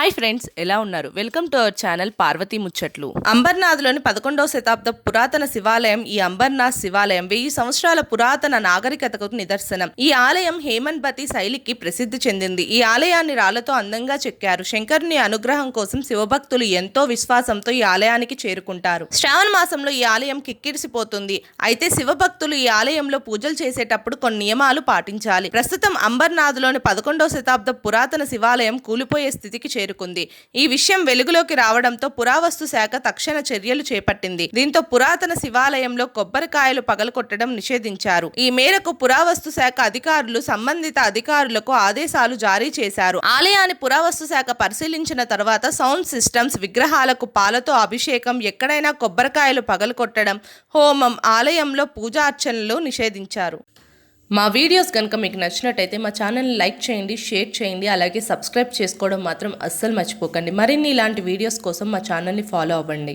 Hi friends, ఎలా ఉన్నారు? Welcome to our channel Parvati ముచ్చట్లు. అంబర్నాథ్లోని 11వ శతాబ్ద పురాతన శివాలయం. ఈ అంబర్నాథ్ శివాలయం 1000 సంవత్సరాల పురాతన నాగరికతకు నిదర్శనం. ఈ ఆలయం హేమన్బతి శైలికి ప్రసిద్ధి చెందింది. ఈ ఆలయాన్ని రాళ్లతో అందంగా చెక్కారు. శంకరుని అనుగ్రహం కోసం శివభక్తులు ఎంతో విశ్వాసంతో ఈ ఆలయానికి చేరుకుంటారు. శ్రావణ మాసంలో ఈ ఆలయం కిక్కిరిసిపోతుంది. అయితే శివభక్తులు ఈ ఆలయంలో పూజలు చేసేటప్పుడు కొన్ని నియమాలు పాటించాలి. ప్రస్తుతం అంబర్నాథ్లోని 11వ శతాబ్ద పురాతన శివాలయం కూలిపోయే స్థితికి చేరుకుంది. ఈ విషయం వెలుగులోకి రావడంతో పురావస్తు శాఖ తక్షణ చర్యలు చేపట్టింది. దీంతో పురాతన శివాలయంలో కొబ్బరికాయలు పగలగొట్టడం నిషేధించారు. ఈ మేరకు పురావస్తు శాఖ అధికారులు సంబంధిత అధికారులకు ఆదేశాలు జారీ చేశారు. ఆలయాన్ని పురావస్తు శాఖ పరిశీలించిన తర్వాత సౌండ్ సిస్టమ్స్, విగ్రహాలకు పాలతో అభిషేకం, ఎక్కడైనా కొబ్బరికాయలు పగలగొట్టడం, హోమం, ఆలయంలో పూజార్చనలు నిషేధించారు. మా వీడియోస్ కనుక మీకు నచ్చినట్టయితే మా ఛానల్ని లైక్ చేయండి, షేర్ చేయండి, అలాగే సబ్స్క్రైబ్ చేసుకోవడం మాత్రం అస్సలు మర్చిపోకండి. మరిన్ని ఇలాంటి వీడియోస్ కోసం మా ఛానల్ని ఫాలో అవ్వండి.